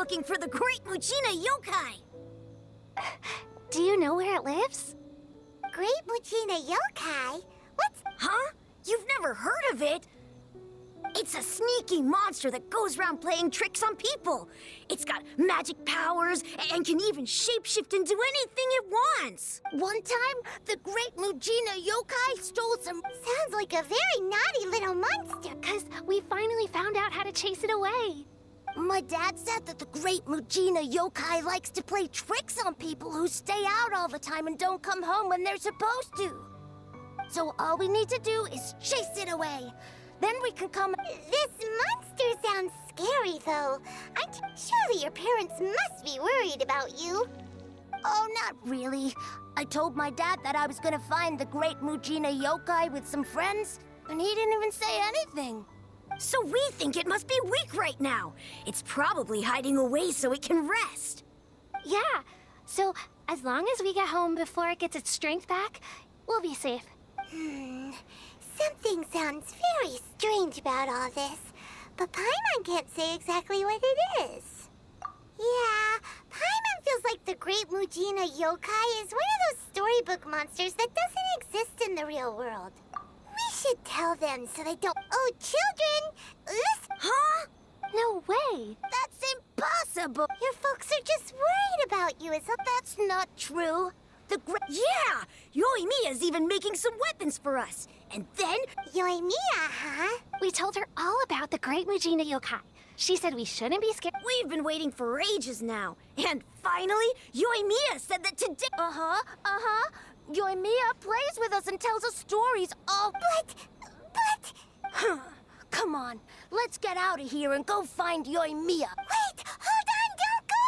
looking for the Great Mujina Yokai. Do you know where it lives? Great Mujina Yokai? What's... Huh? You've never heard of it? It's a sneaky monster that goes around playing tricks on people. It's got magic powers and can even shapeshift into anything it wants. One time, the Great Mujina Yokai stole some... Sounds like a very naughty little monster. Because we finally found out how to chase it away. My dad said that the Great Mujina Yokai likes to play tricks on people who stay out all the time and don't come home when they're supposed to. So all we need to do is chase it away. Then we can come... This monster sounds scary, though. Surely your parents must be worried about you. Oh, not really. I told my dad that I was gonna find the Great Mujina Yokai with some friends, and he didn't even say anything. So we think it must be weak right now. It's probably hiding away so it can rest. Yeah, so as long as we get home before it gets its strength back, we'll be safe. Something sounds very strange about all this, but Paimon can't say exactly what it is. Yeah, Paimon feels like the Great Mujina Yokai is one of those storybook monsters that doesn't exist in the real world. We should tell them so they don't... Oh, children! Listen! Huh? No way! That's impossible! Your folks are just worried about you, That's not true. Yeah! Yoimiya's even making some weapons for us. And then... Yoimiya, huh? We told her all about the Great Mujina Yokai. She said we shouldn't be scared. We've been waiting for ages now. And finally, Yoimiya said that today... Yoimiya plays with us and tells us stories all... But... Come on, let's get out of here and go find Yoimiya. Wait, hold on, don't go!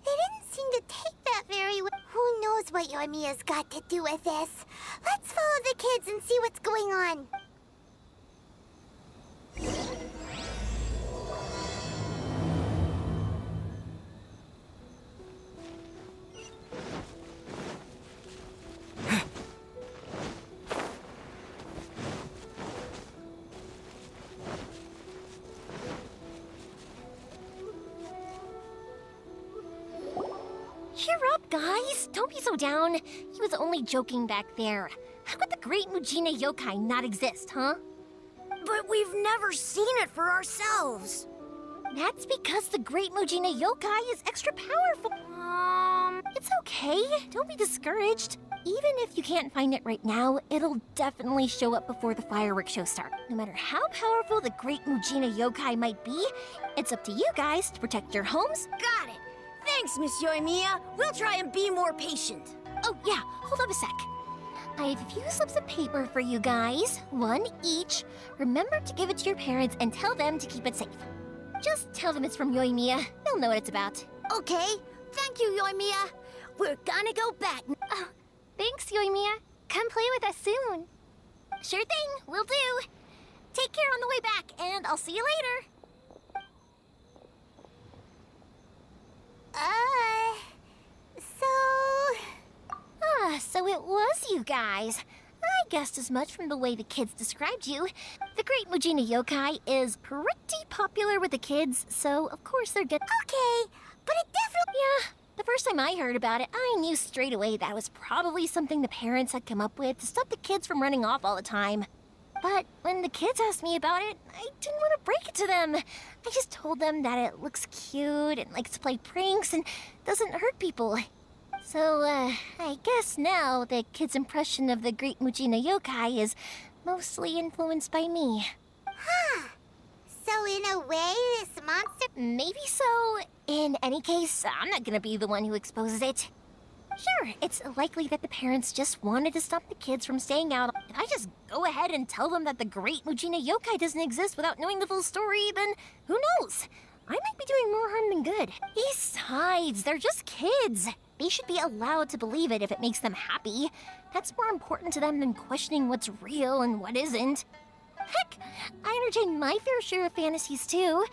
They didn't seem to take that very well. Who knows what Yoimiya's got to do with this? Let's follow the kids and see what's going on. Cheer up, guys! Don't be so down. He was only joking back there. How could the Great Mujina Yokai not exist, huh? But we've never seen it for ourselves. That's because the Great Mujina Yokai is extra powerful. It's okay. Don't be discouraged. Even if you can't find it right now, it'll definitely show up before the fireworks show starts. No matter how powerful the Great Mujina Yokai might be, it's up to you guys to protect your homes. Got it. Thanks, Miss Yoimiya. We'll try and be more patient. Oh, yeah. Hold up a sec. I have a few slips of paper for you guys. One each. Remember to give it to your parents and tell them to keep it safe. Just tell them it's from Yoimiya. They'll know what it's about. Okay. Thank you, Yoimiya. We're gonna go back. Oh, thanks, Yoimiya. Come play with us soon. Sure thing. Will do. Take care on the way back, and I'll see you later. So it was you guys. I guessed as much from the way the kids described you. The Great Mujina Yokai is pretty popular with the kids, so of course they're good. Okay, but it definitely... Yeah, the first time I heard about it, I knew straight away that was probably something the parents had come up with to stop the kids from running off all the time. But when the kids asked me about it, I didn't want to break it to them. I just told them that it looks cute and likes to play pranks and doesn't hurt people. So, I guess now the kids' impression of the Great Mujina Yokai is mostly influenced by me. Huh. So in a way, this monster... Maybe so. In any case, I'm not gonna be the one who exposes it. Sure, it's likely that the parents just wanted to stop the kids from staying out. If I just go ahead and tell them that the Great Mujina Yokai doesn't exist without knowing the full story, then who knows? I might be doing more harm than good. Besides, they're just kids. They should be allowed to believe it if it makes them happy. That's more important to them than questioning what's real and what isn't. Heck, I entertain my fair share of fantasies too.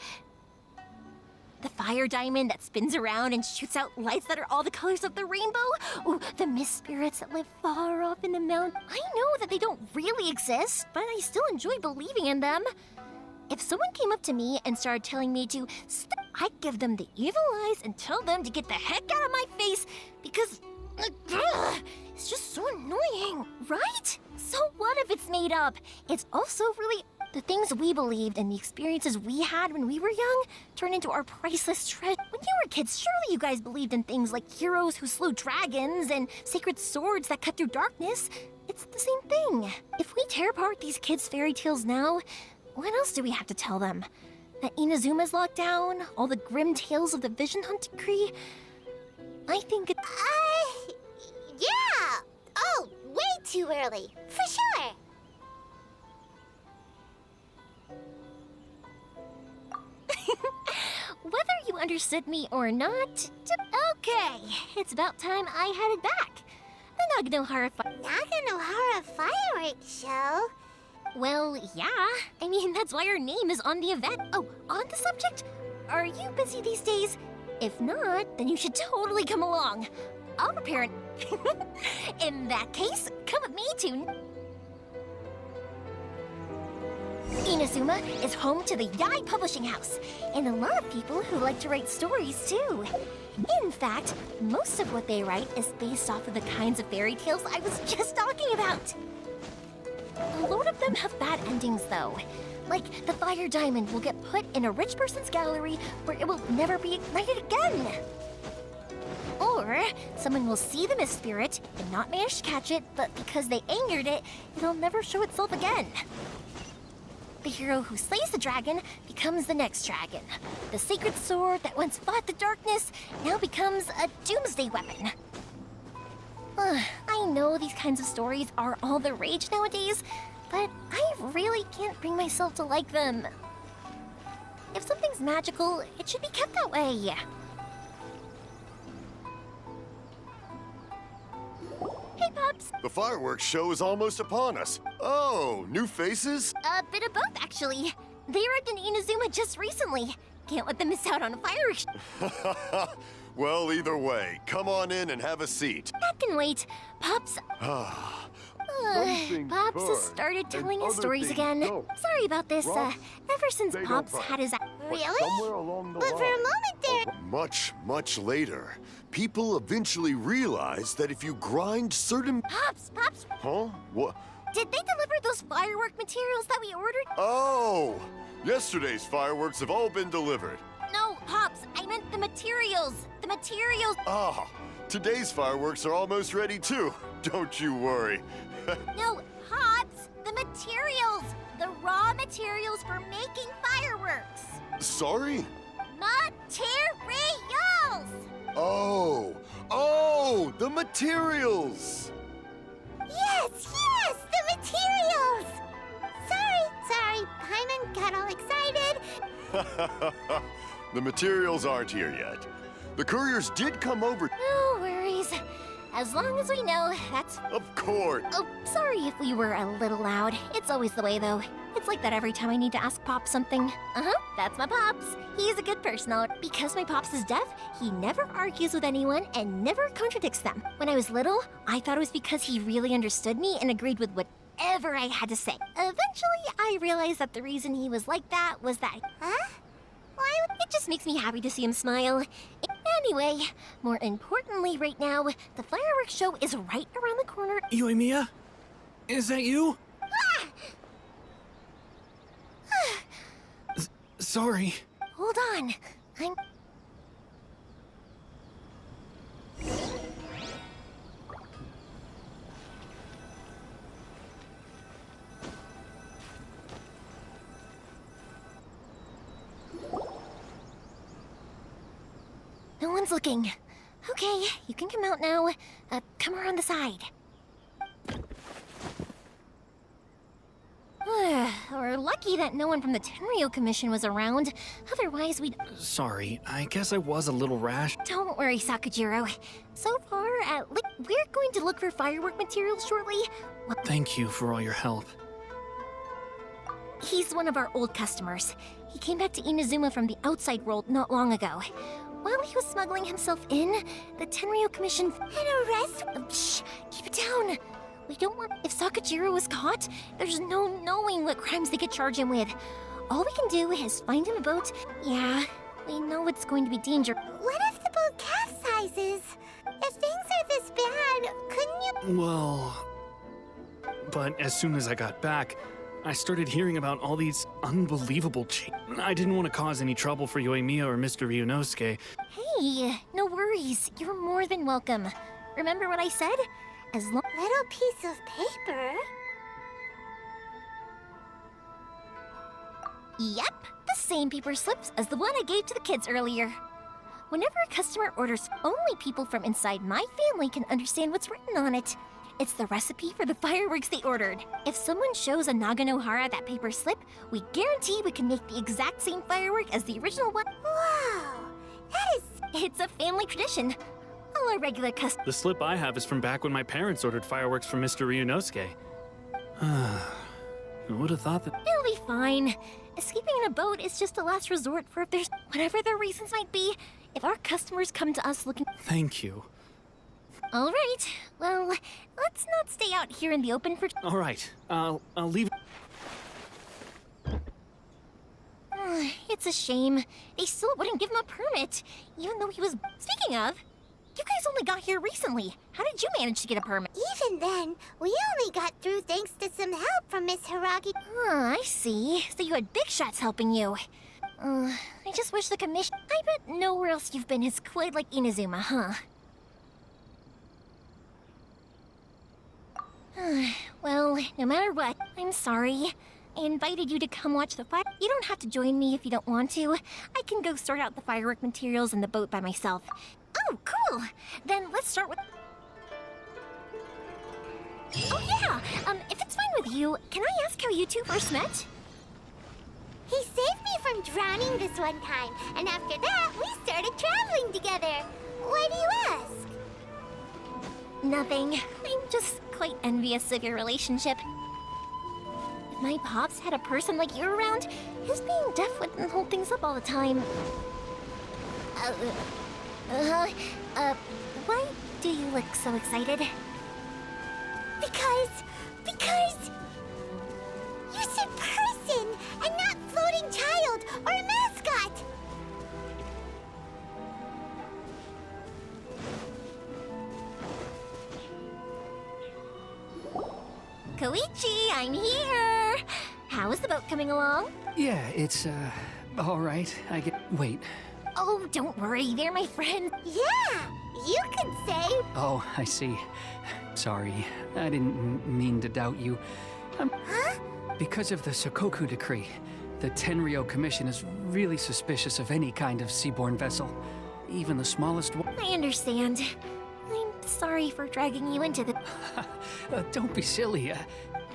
The fire diamond that spins around and shoots out lights that are all the colors of the rainbow. Ooh, the mist spirits that live far off in the mountain. I know that they don't really exist, but I still enjoy believing in them. If someone came up to me and started telling me to stop, I'd give them the evil eyes and tell them to get the heck out of my face because it's just so annoying, right? So what if it's made up? It's also really the things we believed and the experiences we had when we were young turn into our priceless treasure. When you were kids, surely you guys believed in things like heroes who slew dragons and sacred swords that cut through darkness. It's the same thing. If we tear apart these kids' fairy tales now, what else do we have to tell them? That Inazuma's locked down? All the grim tales of the Vision Hunt decree? I think it... Yeah! Oh, way too early. For sure. Whether you understood me or not, okay, it's about time I headed back. The Naganohara Naganohara fireworks show? Well, yeah. I mean, that's why our name is on the event. Oh, on the subject, are you busy these days? If not, then you should totally come along. I'll prepare it. In that case, come with me to... Inazuma is home to the Yai Publishing House, and a lot of people who like to write stories, too. In fact, most of what they write is based off of the kinds of fairy tales I was just talking about. A lot of them have bad endings, though. Like, the fire diamond will get put in a rich person's gallery where it will never be ignited again. Or, someone will see the mist spirit and not manage to catch it, but because they angered it, it'll never show itself again. The hero who slays the dragon becomes the next dragon. The sacred sword that once fought the darkness now becomes a doomsday weapon. I know these kinds of stories are all the rage nowadays, but I really can't bring myself to like them. If something's magical, it should be kept that way. Hey, Pops. The fireworks show is almost upon us. Oh, new faces? A bit of both, actually. They arrived in Inazuma just recently. Can't let them miss out on a fireworks show. Well, either way, come on in and have a seat. That can wait. Pops... Pops has started telling his stories again. Sorry about this. Ever since Pops had his... Really? But for a moment there... Much later, people eventually realized that if you grind certain... Pops! Huh? What? Did they deliver those firework materials that we ordered? Oh! Yesterday's fireworks have all been delivered. No, Pops, I meant the materials. The materials... Ah, today's fireworks are almost ready too. Don't you worry. No, Pops, the materials. The raw materials for making fireworks. Sorry? Materials! Oh, the materials! Yes, the materials! Sorry, Paimon got all excited. The materials aren't here yet. The couriers did come over. No worries. As long as we know, that's... Of course. Oh, sorry if we were a little loud. It's always the way, though. It's like that every time I need to ask Pops something. That's my Pops. He's a good person. Because my Pops is deaf, he never argues with anyone and never contradicts them. When I was little, I thought it was because he really understood me and agreed with whatever I had to say. Eventually, I realized that the reason he was like that was that... Huh? Why? It just makes me happy to see him smile. Anyway, more importantly right now, the fireworks show is right around the corner. Yoimiya? Is that you? Sorry. Hold on. No one's looking. Okay, you can come out now. Come around the side. We're lucky that no one from the Tenryo Commission was around. Otherwise, we'd... Sorry, I guess I was a little rash. Don't worry, Sakujiro. So far, we're going to look for firework materials shortly. Thank you for all your help. He's one of our old customers. He came back to Inazuma from the outside world not long ago. While he was smuggling himself in, the Tenryo Commission... An arrest? Shh! Keep it down! We don't want... If Sakujiro was caught, there's no knowing what crimes they could charge him with. all we can do is find him a boat. Yeah, we know it's going to be dangerous. What if the boat capsizes? If things are this bad, couldn't you... Well... But as soon as I got back, I started hearing about all these unbelievable changes. I didn't want to cause any trouble for Yoimiya or Mr. Ryunosuke. Hey, no worries. You're more than welcome. Remember what I said? As long... Little piece of paper? Yep, the same paper slips as the one I gave to the kids earlier. Whenever a customer orders, only people from inside my family can understand what's written on it. It's the recipe for the fireworks they ordered. If someone shows a Naganohara that paper slip, we guarantee we can make the exact same firework as the original one. Wow, that is... It's a family tradition. All our regular customers... The slip I have is from back when my parents ordered fireworks from Mr. Ryunosuke. I would have thought that... It'll be fine. Escaping in a boat is just a last resort for if there's... Whatever their reasons might be, if our customers come to us looking... Thank you. All right, well, let's not stay out here in the open for... All right, I'll leave... It's a shame. They still wouldn't give him a permit, even though he was... Speaking of, you guys only got here recently. How did you manage to get a permit? Even then, we only got through thanks to some help from Miss Hiragi. I see. So you had big shots helping you. I just wish the commission... I bet nowhere else you've been is quite like Inazuma, huh? Well, no matter what, I'm sorry. I invited you to come watch the fire. You don't have to join me if you don't want to. I can go sort out the firework materials in the boat by myself. Oh, cool! Then let's start with... Oh yeah! If it's fine with you, can I ask how you two first met? He saved me from drowning this one time, and after that, we started traveling together. Why do you ask? Nothing. I'm just quite envious of your relationship. If my pops had a person like you around, his being deaf wouldn't hold things up all the time. Why do you look so excited? Because you said person and not floating child or a mascot. Koichi, I'm here! How is the boat coming along? Yeah, it's, all right. Wait. Oh, don't worry, they're my friends. Yeah, you could say. Oh, I see. Sorry, I didn't mean to doubt you. Huh? Because of the Sokoku decree, the Tenryo Commission is really suspicious of any kind of seaborne vessel, even the smallest one. I understand. I'm sorry for dragging you into the... Don't be silly.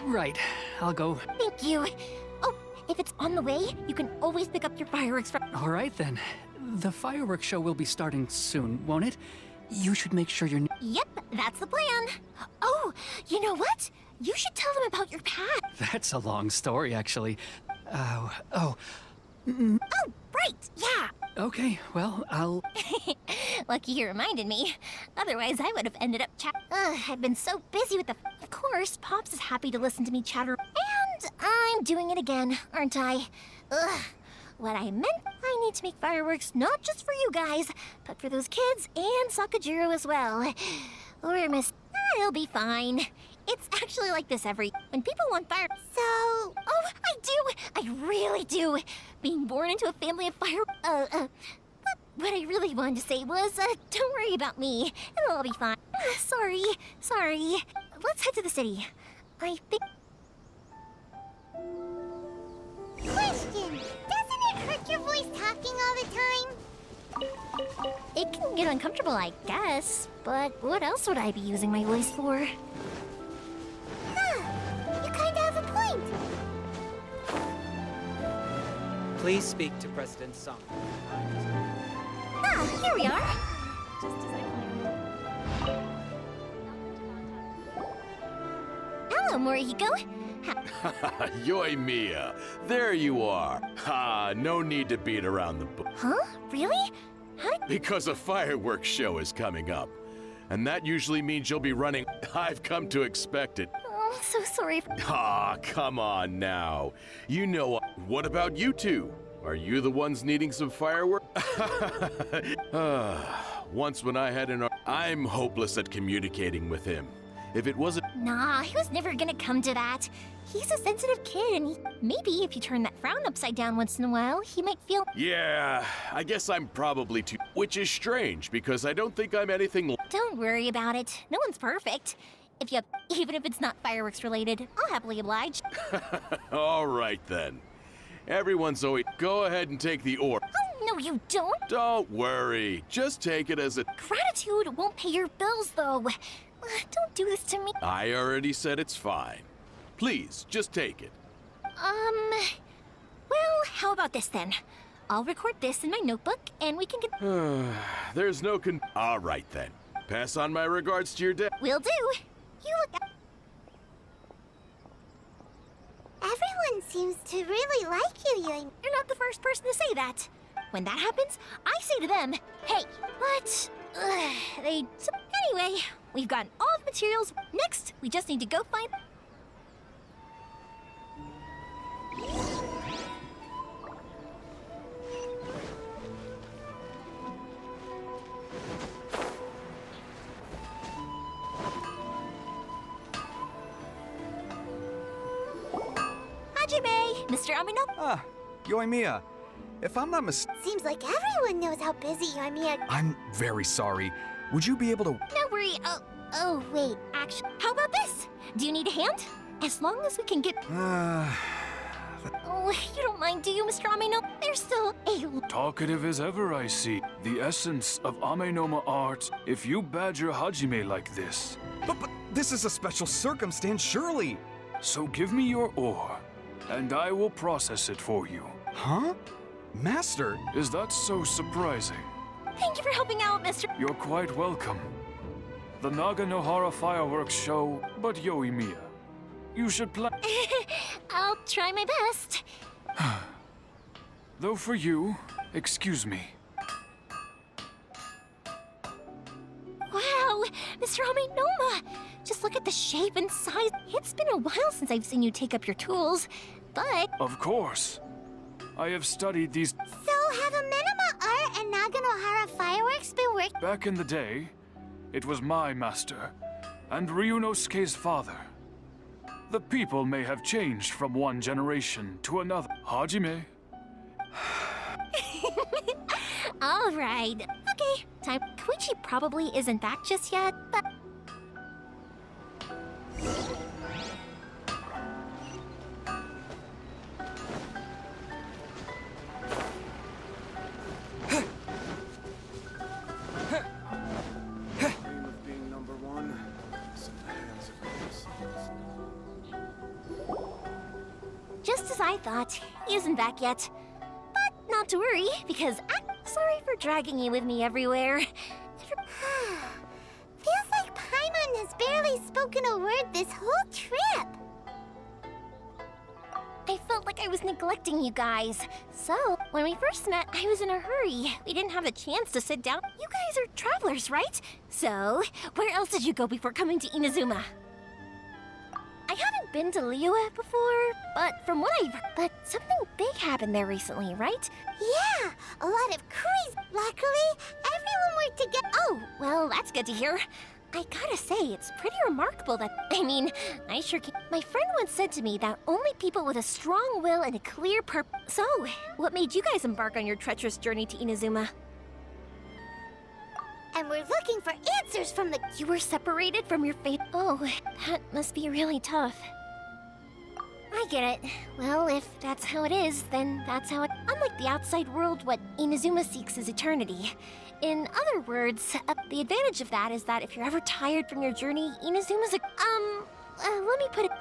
Right, I'll go. Thank you. Oh, if it's on the way, you can always pick up your fireworks from... All right, then. The fireworks show will be starting soon, won't it? You should make sure you're... Yep, that's the plan. Oh, you know what? You should tell them about your past. That's a long story, actually. Oh, right, yeah. Okay, well, I'll... Lucky you reminded me. Otherwise, I would have ended up I've been so busy with the... Of course, Pops is happy to listen to me chatter. And I'm doing it again, aren't I? What I meant, I need to make fireworks not just for you guys, but for those kids and Sakajiro as well. Or Miss... It'll be fine. It's actually like this when people want fire... So... Oh, I do! I really do! Being born into a family of fire... But what I really wanted to say was, don't worry about me. It'll all be fine. Sorry. Let's head to the city. I think... Question, doesn't it hurt your voice talking all the time? It can get uncomfortable, I guess. But what else would I be using my voice for? Huh, you kind of have a point. Please speak to President Song. Ah, here we are. Hello, Morihiko. Yoimiya, there you are. No need to beat around the bush. Huh? Really? Because a fireworks show is coming up. And that usually means you'll be running. I've come to expect it. Oh, I'm so sorry. Ah, come on now. You know, what about you two? Are you the ones needing some fireworks? Once when I had I'm hopeless at communicating with him. If it wasn't... Nah, he was never gonna come to that. He's a sensitive kid, and maybe if you turn that frown upside down once in a while, he might feel... Yeah, I guess I'm probably too... Which is strange, because I don't think I'm anything... Don't worry about it. No one's perfect. Even if it's not fireworks related, I'll happily oblige. All right, then. Everyone's always... Go ahead and take the orb. Oh, no, you don't. Don't worry. Just take it as a... Gratitude won't pay your bills, though. Don't do this to me. I already said it's fine. Please, just take it. Well, how about this then? I'll record this in my notebook, and we can get... There's no All right, then. Pass on my regards to your dad. Will do. You look... Everyone seems to really like you, Yoimiya. You're not the first person to say that. When that happens, I say to them, hey, what? Anyway, we've gotten all the materials. Next, we just need to go find... Hajime, Mr. Amino. Ah, Yoimiya. If I'm not Seems like everyone knows how busy Yoimiya. I'm very sorry. Would you be able to... No worry. Oh, wait. Actually, how about this? Do you need a hand? As long as we can get... Oh, you don't mind, do you, Mr. Ameno? There's still a... Talkative as ever, I see. The essence of Amenoma art, if you badger Hajime like this. But this is a special circumstance, surely. So give me your ore, and I will process it for you. Huh? Master? Is that so surprising? Thank you for helping out, Mr. You're quite welcome. The Naganohara fireworks show, but Yoimiya, you should plan. I'll try my best. Though for you, excuse me. Wow, Mr. Amenoma! Just look at the shape and size. It's been a while since I've seen you take up your tools, but... Of course. I have studied these... So have Amenoma art and Naganohara fireworks been working? Back in the day, it was my master, and Ryunosuke's father. The people may have changed from one generation to another. Hajime. All right. Okay, time. Koichi probably isn't back just yet, but... Just as I thought, he isn't back yet. But not to worry, because I'm sorry for dragging you with me everywhere. Feels like Paimon has barely spoken a word this whole trip. I felt like I was neglecting you guys. So, when we first met, I was in a hurry. We didn't have the chance to sit down. You guys are travelers, right? So, where else did you go before coming to Inazuma? I haven't been to Liyue before, but from what I've heard, but something big happened there recently, right? Yeah, a lot of crazy. Luckily, everyone worked together. Oh, well, that's good to hear. I gotta say, it's pretty remarkable that, I sure can. My friend once said to me that only people with a strong will and a clear purpose. So, what made you guys embark on your treacherous journey to Inazuma? And we're looking for answers from the... You were separated from your fate. Oh, that must be really tough. I get it. Well, if that's how it is, then that's how it... Unlike the outside world, what Inazuma seeks is eternity. In other words, the advantage of that is that if you're ever tired from your journey, Inazuma's a... let me put it...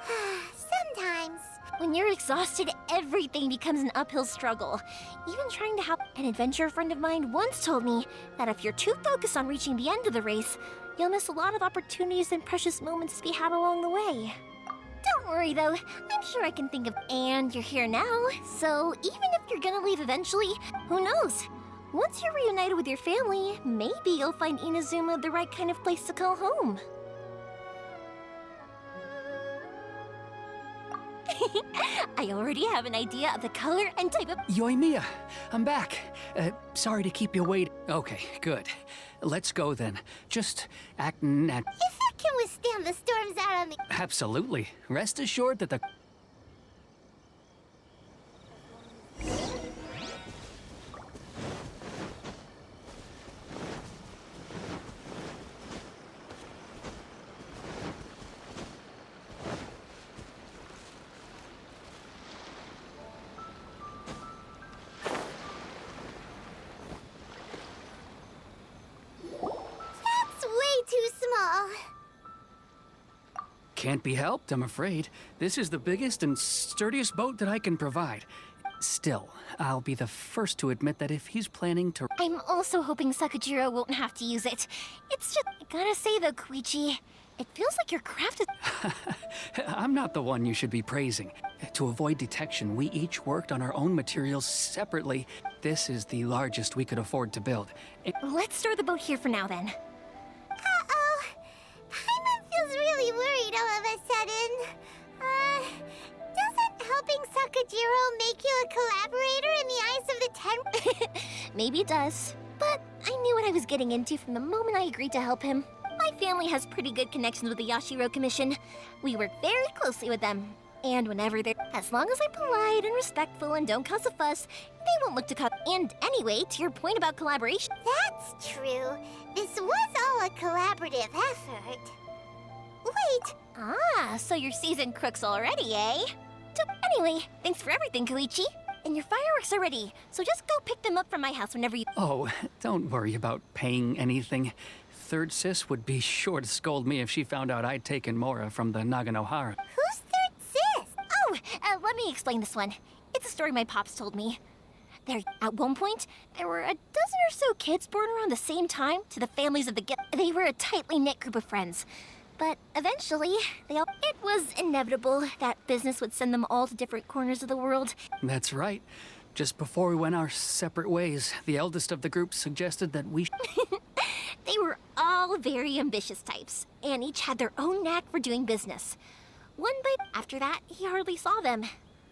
Sometimes. When you're exhausted, everything becomes an uphill struggle. Even trying to help... An adventurer friend of mine once told me that if you're too focused on reaching the end of the race, you'll miss a lot of opportunities and precious moments to be had along the way. Don't worry, though. I'm sure I can think of... And you're here now, so even if you're gonna leave eventually, who knows? Once you're reunited with your family, maybe you'll find Inazuma the right kind of place to call home. I already have an idea of the color and type of... Yoimiya, I'm back. Sorry to keep you waiting. Okay, good. Let's go then. Just act nat... If it can withstand the storms out on the... Absolutely. Rest assured that the... That's way too small. Can't be helped, I'm afraid. This is the biggest and sturdiest boat that I can provide. Still, I'll be the first to admit that if he's planning to... I'm also hoping Sakajiro won't have to use it. It's just... I gotta say though, Koichi, it feels like your craft is... I'm not the one you should be praising. To avoid detection, we each worked on our own materials separately. This is the largest we could afford to build. Let's store the boat here for now then. Uh-oh. Paimon feels really worried all of a sudden. Doesn't helping Sakajiro make you a collaborator in the eyes of the Ten... Maybe it does. But I knew what I was getting into from the moment I agreed to help him. My family has pretty good connections with the Yashiro Commission. We work very closely with them. And whenever they're... As long as I'm polite and respectful and don't cause a fuss, they won't look to cut... And anyway, to your point about collaboration... That's true. This was all a collaborative effort. Wait, Ah, so you're seasoned crooks already, eh? Anyway, thanks for everything, Koichi. And your fireworks are ready, so just go pick them up from my house whenever you... Oh, don't worry about paying anything. Third Sis would be sure to scold me if she found out I'd taken Mora from the Naganohara. who's Third Sis? Oh, let me explain this one. It's a story my pops told me. At one point, there were a dozen or so kids born around the same time to the families of the They were a tightly knit group of friends. But eventually, it was inevitable that business would send them all to different corners of the world. That's right. Just before we went our separate ways, the eldest of the group suggested that we... They were all very ambitious types, and each had their own knack for doing business. One by after that, he hardly saw them.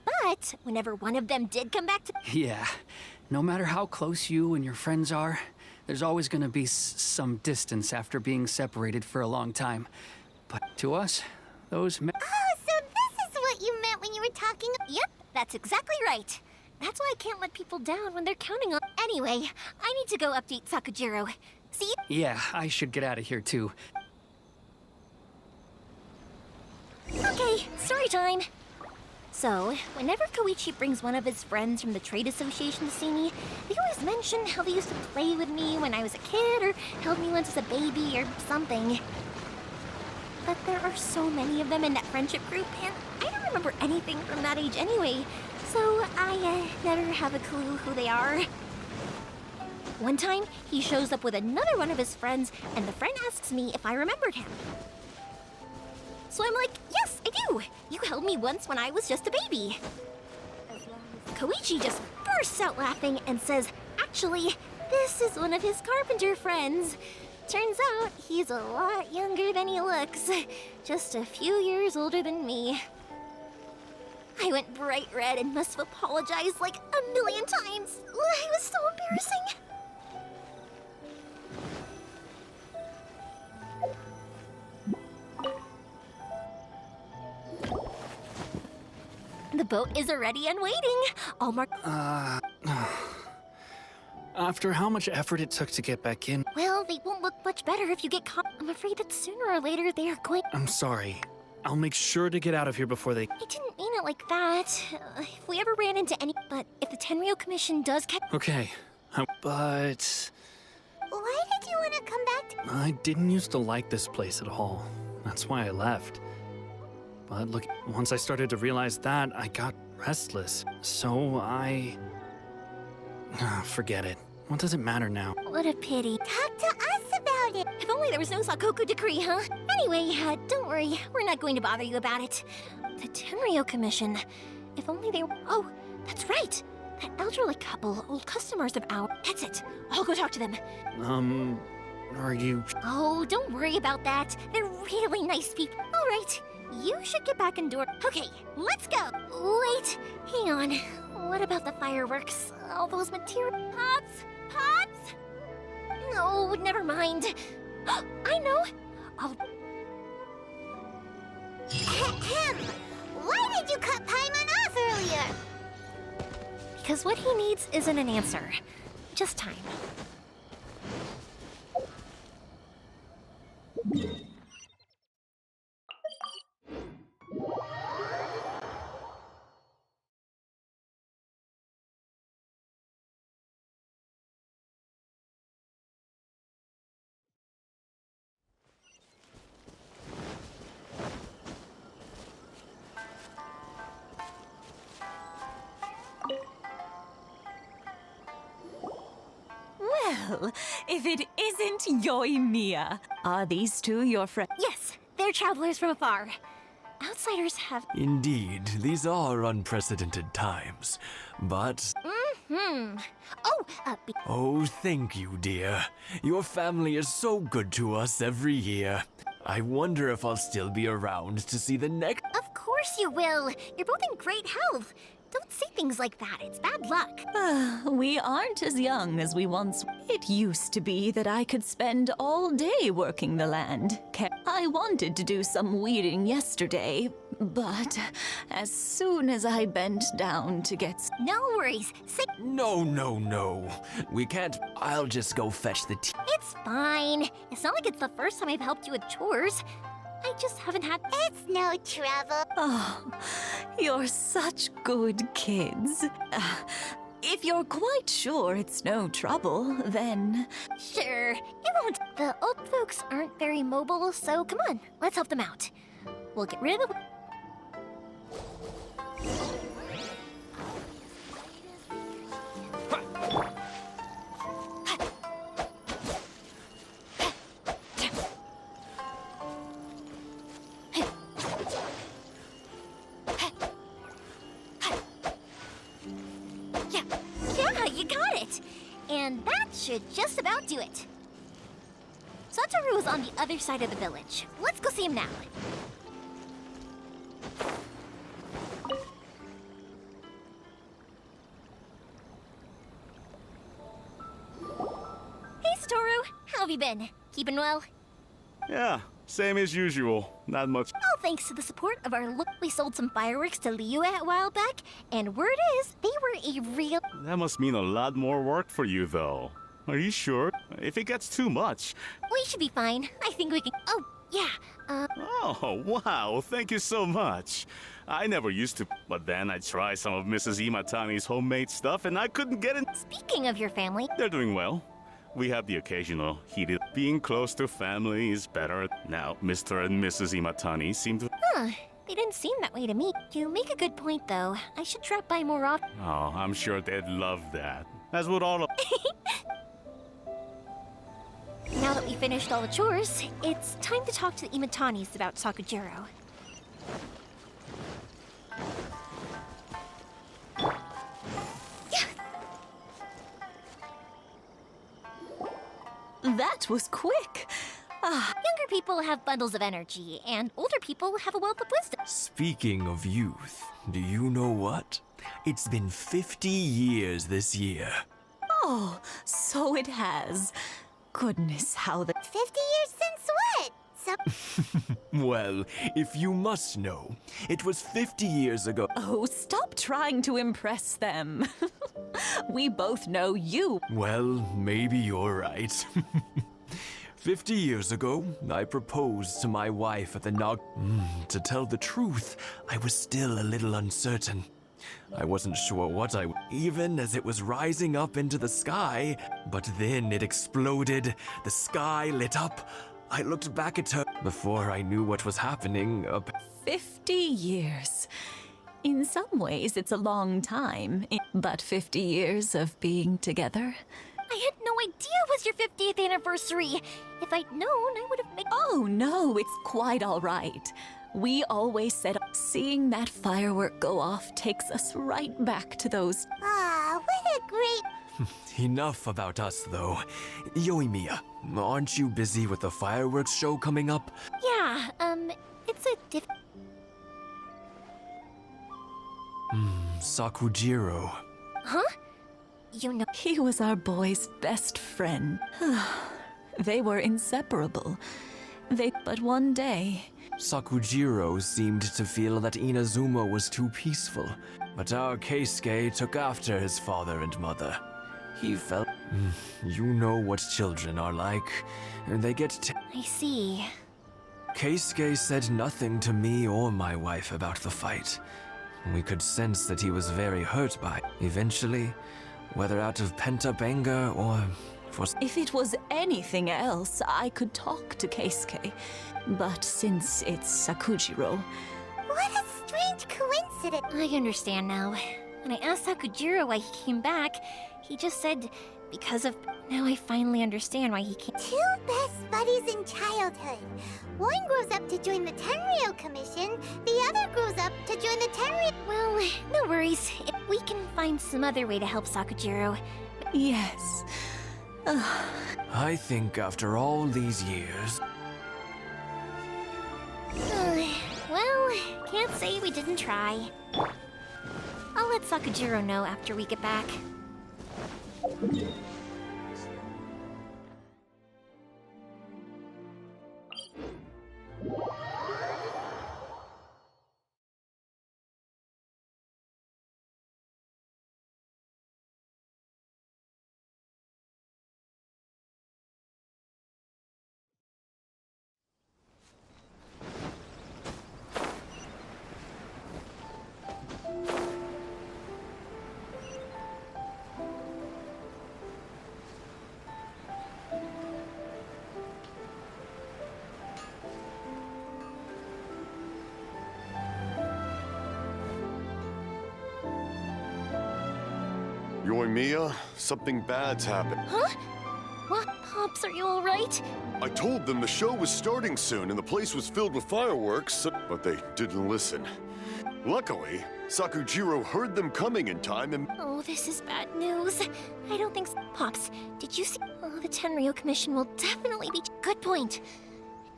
But whenever one of them did come back to... Yeah. No matter how close you and your friends are, there's always going to be some distance after being separated for a long time. But to us, those... Oh, so this is what you meant when you were talking... Yep, that's exactly right. That's why I can't let people down when they're counting on... Anyway, I need to go update Sakajiro. See you... Yeah, I should get out of here too. Okay, story time. So, whenever Koichi brings one of his friends from the trade association to see me, they always mention how they used to play with me when I was a kid or held me once as a baby or something. But there are so many of them in that friendship group, and I don't remember anything from that age anyway, so I never have a clue who they are. One time, he shows up with another one of his friends, and the friend asks me if I remembered him. So I'm like, yes, I do. You held me once when I was just a baby. Koichi just bursts out laughing and says, actually, this is one of his carpenter friends. Turns out he's a lot younger than he looks. Just a few years older than me. I went bright red and must have apologized like a million times. It was so embarrassing. The boat is already and waiting. All marked. After how much effort it took to get back in... Well, they won't look much better if you get caught. I'm afraid that sooner or later they are going... I'm sorry. I'll make sure to get out of here before they... I didn't mean it like that. If we ever ran into any... But if the Tenryo Commission does catch... Okay, but... Why did you want to come back to... I didn't used to like this place at all. That's why I left. But look, once I started to realize that, I got restless. So I... Forget it. What does it matter now? What a pity. Talk to us about it. If only there was no Sakoku decree, huh? Anyway, don't worry. We're not going to bother you about it. The Tenryo Commission. If only they were... Oh, that's right. That elderly couple, old customers of ours. That's it. I'll go talk to them. Are you... Oh, don't worry about that. They're really nice people. All right. You should get back indoors. Okay, let's go. Wait, hang on. What about the fireworks? All those material... Pops? Pops? No, never mind. I know. I'll... Ahem! Why did you cut Paimon off earlier? Because what he needs isn't an answer. Just time. Well, if it isn't Yoimiya, are these two your friends? Yes, they're travelers from afar. Outsiders have... Indeed, these are unprecedented times, but... Oh, thank you, dear. Your family is so good to us every year. I wonder if I'll still be around to see the next... Of course you will. You're both in great health. Don't say things like that. It's bad luck. We aren't as young as we once. It used to be that I could spend all day working the land. I wanted to do some weeding yesterday, but as soon as I bent down to get... No worries. No. We can't... I'll just go fetch the tea. It's fine. It's not like it's the first time I've helped you with chores. I just haven't had... It's no trouble. Oh, you're such good kids. If you're quite sure it's no trouble, then... Sure, it won't. The old folks aren't very mobile, so come on, let's help them out. We'll get rid of the... Yeah, you got it. And that should just about do it. Satoru is on the other side of the village. Let's go see him now. Hey, Satoru. How have you been? Keeping well? Yeah, same as usual. Not much. All thanks to the support of our look. We sold some fireworks to Liyue a while back, and word is, they were a real... That must mean a lot more work for you, though. Are you sure? If it gets too much... We should be fine. I think we can... Oh, yeah, Oh, wow, thank you so much. I never used to, but then I tried some of Mrs. Imatani's homemade stuff and I couldn't get it. Speaking of your family... They're doing well. We have the occasional heated... Being close to family is better. Now, Mr. and Mrs. Imatani seem to... Huh, they didn't seem that way to me. You make a good point, though. I should drop by more often. Oh, I'm sure they'd love that. As would all of... Now that we finished all the chores, it's time to talk to the Imatanis about Sakujiro. That was quick. Younger people have bundles of energy, and older people have a wealth of wisdom. Speaking of youth, do you know what? It's been 50 years this year. Oh, so it has. Goodness, how the... 50 years since what? Well, if you must know, it was 50 years ago. Oh, stop trying to impress them. We both know you. Well, maybe you're right. 50 years ago, I proposed to my wife at the To tell the truth, I was still a little uncertain. I wasn't sure what even as it was rising up into the sky, but then it exploded. The sky lit up. I looked back at her before I knew what was happening. 50 years. In some ways, it's a long time, but 50 years of being together. I had no idea it was your 50th anniversary. If I'd known, I would have made... Oh, no, it's quite all right. We always said seeing that firework go off takes us right back to those... Ah, what a great... Enough about us, though. Yoimiya, aren't you busy with the fireworks show coming up? Yeah, it's a Sakujiro. Huh? You know. He was our boy's best friend. They were inseparable. But one day... Sakujiro seemed to feel that Inazuma was too peaceful, but our Keisuke took after his father and mother. He felt... You know what children are like. They get... I see. Keisuke said nothing to me or my wife about the fight. We could sense that he was very hurt by it. Eventually, whether out of pent-up anger or... If it was anything else, I could talk to Keisuke. But since it's Sakujiro... What a strange coincidence! I understand now. When I asked Sakujiro why he came back, he just said, because of... Now I finally understand why he came... Two best buddies in childhood. One grows up to join the Tenryou Commission, the other grows up to join the Tenryou... Well, no worries. We can find some other way to help Sakujiro. Yes. I think after all these years... Well, can't say we didn't try. I'll let Sakujiro know after we get back. Yoimiya, something bad's happened. Huh? What? Pops, are you alright? I told them the show was starting soon and the place was filled with fireworks, but they didn't listen. Luckily, Sakujiro heard them coming in time and... Oh, this is bad news. I don't think so. Pops, did you see? Oh, the Tenryou Commission will definitely be... Good point.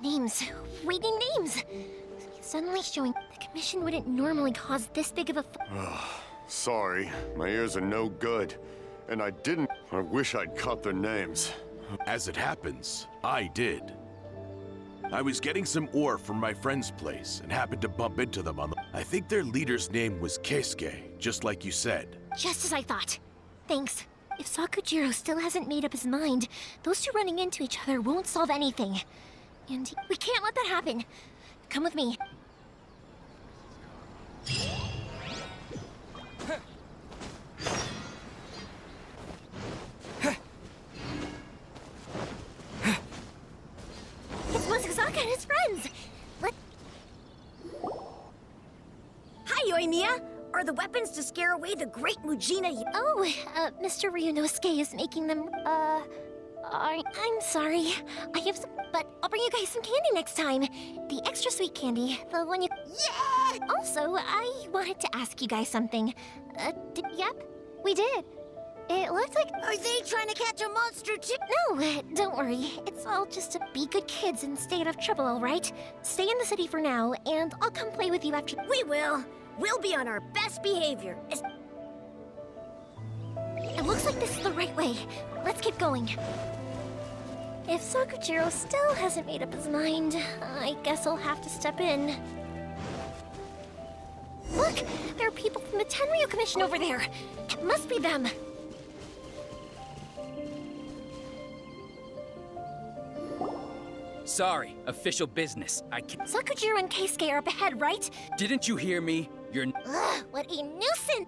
Names. Reading names. Suddenly showing the Commission wouldn't normally cause this big of a... Sorry, my ears are no good. And I didn't... I wish I'd caught their names. As it happens, I did. I was getting some ore from my friend's place and happened to bump into them on the... I think their leader's name was Keisuke, just like you said. Just as I thought. Thanks. If Sakujiro still hasn't made up his mind, those two running into each other won't solve anything. And we can't let that happen. Come with me. It's Muzusaka and his friends! Hi, Yoimiya! Are the weapons to scare away the great Mujina? Oh, Mr. Ryunosuke is making them, I'm sorry. I have some, but I'll bring you guys some candy next time. The extra sweet candy, the one you... Yeah! Also, I wanted to ask you guys something. Yep, we did. It looked like... Are they trying to catch a monster too? No, don't worry. It's all just to be good kids and stay out of trouble, all right? Stay in the city for now, and I'll come play with you after... We will. We'll be on our best behavior. It looks like this is the right way. Let's keep going. If Sakujiro still hasn't made up his mind, I guess I'll have to step in. Look! There are people from the Tenryou Commission over there! It must be them! Sorry, official business. I can't... Sakujiro and Keisuke are up ahead, right? Didn't you hear me? You're... Ugh, what a nuisance!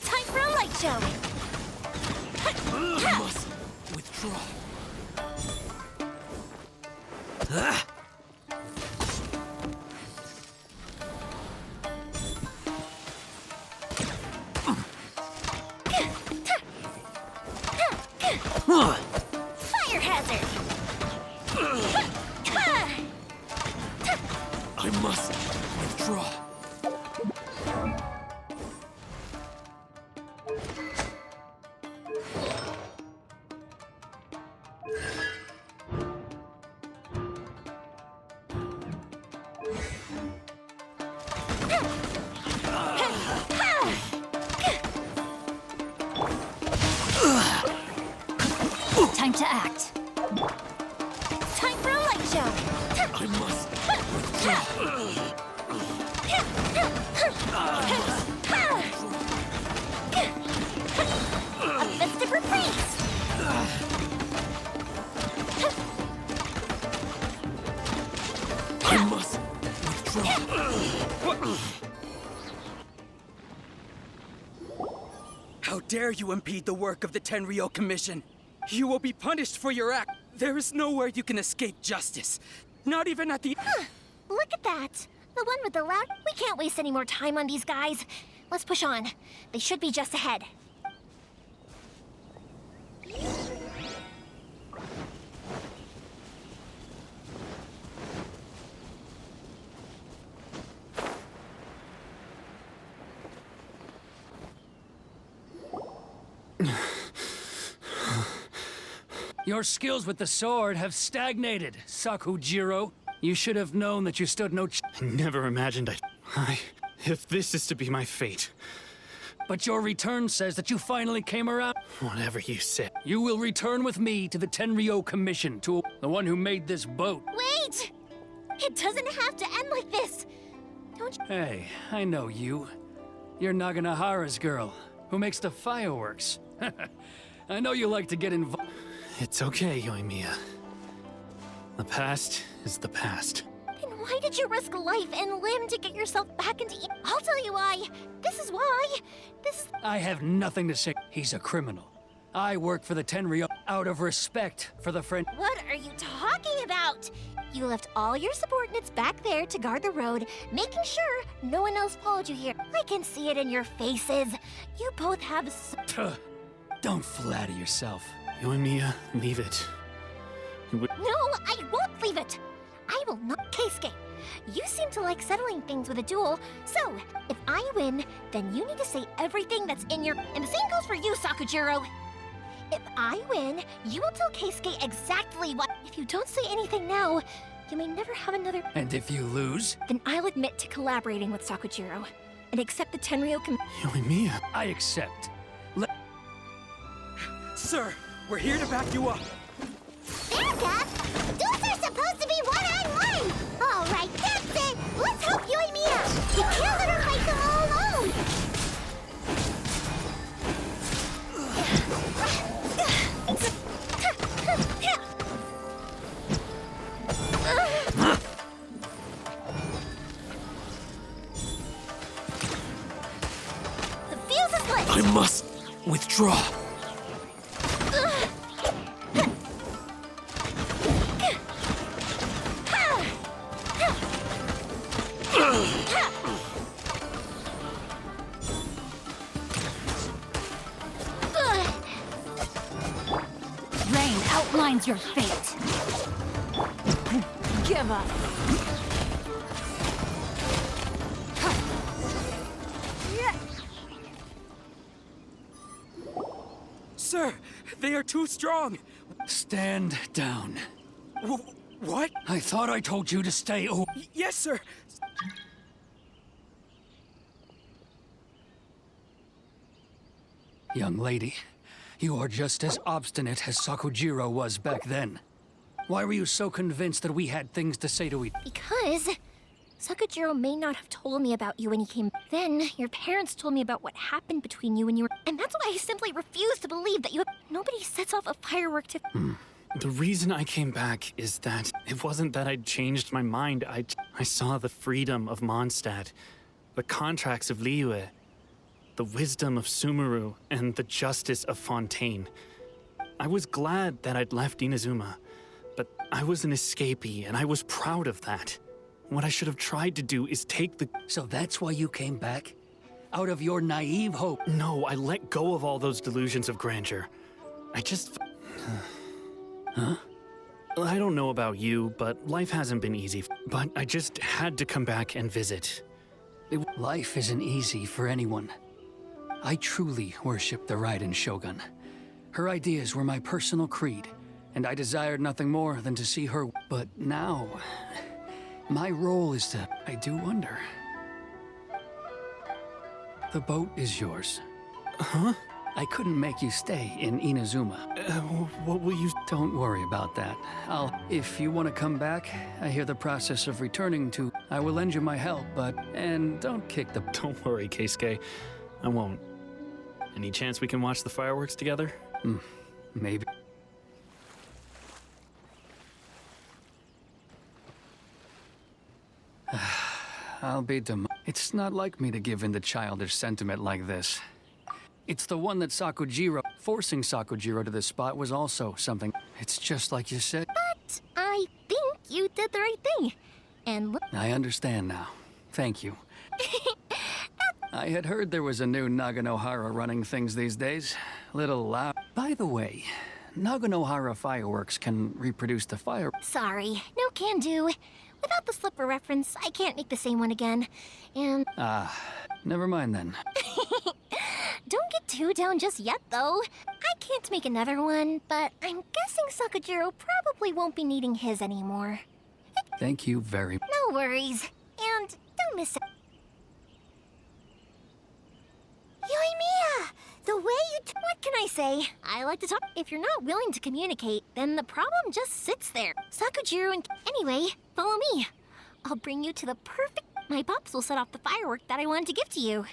Time for a light show! I must withdraw. Fire hazard! I must withdraw. to act. Time for a light show. I must A festive reprise. I must withdraw. How dare you impede the work of the Tenryou Commission? You will be punished for your act. There is nowhere you can escape justice. Not even at the... Look at that. The one with the loud... We can't waste any more time on these guys. Let's push on. They should be just ahead. Your skills with the sword have stagnated, Sakujiro. You should have known that you stood no I never imagined if this is to be my fate. But your return says that you finally came around. Whatever you say. You will return with me to the Tenryou Commission, to the one who made this boat. Wait! It doesn't have to end like this. Don't you... Hey, I know you. You're Naganahara's girl, who makes the fireworks. I know you like to get involved. It's okay, Yoimiya. The past is the past. Then why did you risk life and limb to get yourself back into... I'll tell you why. This is why. I have nothing to say. He's a criminal. I work for the Tenryou out of respect for the friend. What are you talking about? You left all your subordinates back there to guard the road, making sure no one else followed you here. I can see it in your faces. You both have... Don't flatter yourself. Yoimiya, leave it. No, I won't leave it! I will not... Keisuke, you seem to like settling things with a duel, so if I win, then you need to say everything that's in your... And the same goes for you, Sakujiro. If I win, you will tell Keisuke exactly what... If you don't say anything now, you may never have another... And if you lose? Then I'll admit to collaborating with Sakujiro and accept the Tenryou Yoimiya. I accept. Sir, we're here to back you up. Erica, duels are supposed to be one-on-one! All right, that's it! Let's help Yoimiya! You can't let her fight them all alone! The fuse is lit! I must withdraw. Rain outlines your fate. Give up. Sir, they are too strong. Stand down. What? I thought I told you to stay. Oh. Yes, sir. Young lady, you are just as obstinate as Sakujiro was back then. Why were you so convinced that we had things to say to each other? Because Sakujiro may not have told me about you when he came. Then your parents told me about what happened between you and you were. And that's why I simply refuse to believe that you. Nobody sets off a firework to. The reason I came back is that it wasn't that I'd changed my mind. I saw the freedom of Mondstadt, the contracts of Liyue, the wisdom of Sumeru, and the justice of Fontaine. I was glad that I'd left Inazuma, but I was an escapee, and I was proud of that. What I should have tried to do is take the... So that's why you came back? Out of your naive hope? No, I let go of all those delusions of grandeur. I just... Huh? I don't know about you, but life hasn't been easy. But I just had to come back and visit. Life isn't easy for anyone. I truly worship the Raiden Shogun. Her ideas were my personal creed, and I desired nothing more than to see her. But now, my role is to... I do wonder. The boat is yours. Huh? I couldn't make you stay in Inazuma. What will you... Don't worry about that. If you want to come back, I hear the process of returning to... I will lend you my help, but... And don't kick the... Don't worry, Keisuke. I won't. Any chance we can watch the fireworks together? Maybe. I'll be dumb. It's not like me to give in to childish sentiment like this. It's the one that Sakujiro... Forcing Sakujiro to this spot was also something. It's just like you said. But I think you did the right thing. And look... I understand now. Thank you. I had heard there was a new Naganohara running things these days. Little loud. By the way, Naganohara fireworks can reproduce the fire... Sorry, no can do. Without the slipper reference, I can't make the same one again. And... never mind then. Don't get too down just yet, though. I can't make another one, but I'm guessing Sakujiro probably won't be needing his anymore. Thank you very much. No worries. And don't miss it. Yoimiya! The way you What can I say? I like to talk. If you're not willing to communicate, then the problem just sits there. Sakujiro and... Anyway, follow me. I'll bring you to the perfect... My pops will set off the firework that I wanted to give to you.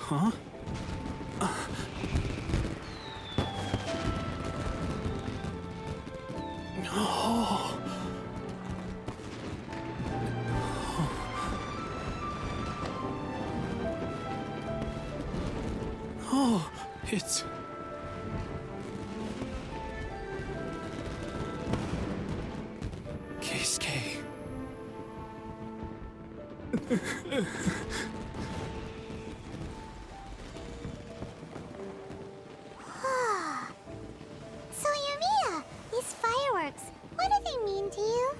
Huh? Oh. Oh, it's... Keisuke. So, Yoimiya, these fireworks, what do they mean to you?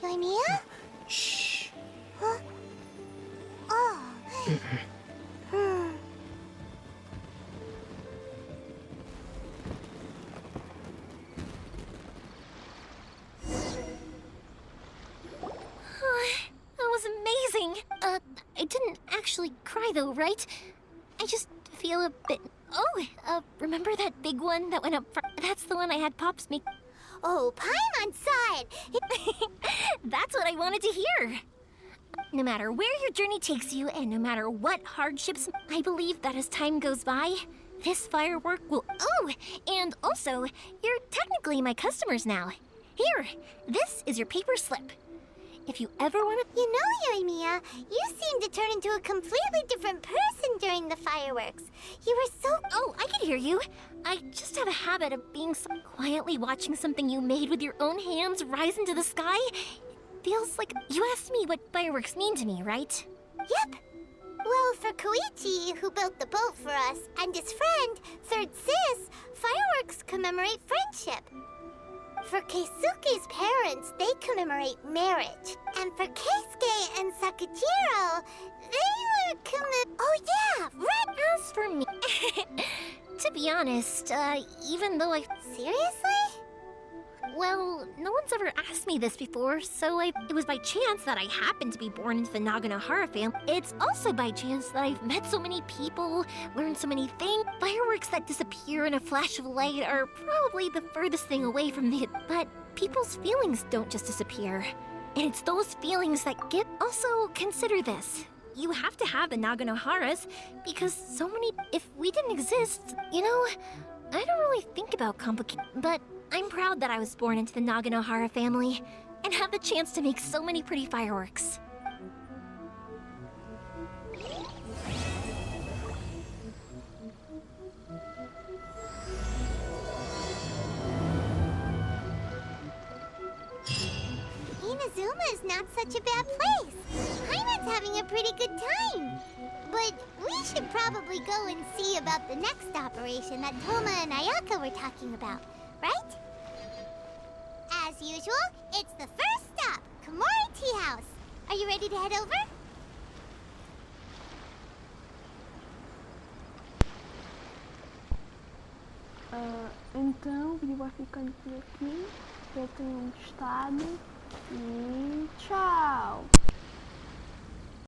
Yoimiya? Shh. Huh? Oh. That was amazing. I didn't actually cry though, right? I just feel a bit... Oh, remember that big one that went up front? That's the one I had Pops make... Oh, Paimon's side! That's what I wanted to hear. No matter where your journey takes you, and no matter what hardships, I believe that as time goes by, this firework will... Oh, and also, you're technically my customers now. Here, this is your paper slip. If you ever want to... You know, Yoimiya, you seemed to turn into a completely different person during the fireworks. You were so... Oh, I can hear you. I just have a habit of being so quietly watching something you made with your own hands rise into the sky. Feels like... You asked me what fireworks mean to me, right? Yep. Well, for Koichi, who built the boat for us, and his friend, Third Sis, fireworks commemorate friendship. For Keisuke's parents, they commemorate marriage. And for Keisuke and Sakujiro, they were Oh yeah, right! As for me... To be honest, even though I... Seriously? Well, no one's ever asked me this before, so it was by chance that I happened to be born into the Naganohara family. It's also by chance that I've met so many people, learned so many things. Fireworks that disappear in a flash of light are probably the furthest thing away from the... But people's feelings don't just disappear. And it's those feelings that get... Also, consider this. You have to have the Naganoharas, because so many... If we didn't exist, you know... I don't really think about complicated, but I'm proud that I was born into the Naganohara family and have the chance to make so many pretty fireworks. Inazuma is not such a bad place. Paimon's having a pretty good time. But we should probably go and see about the next operation that Toma and Ayaka were talking about, right? As usual, it's the first stop, Komori Tea House. Are you ready to head over? Então, ele vai ficando por aqui. Espero que tenham gostado. E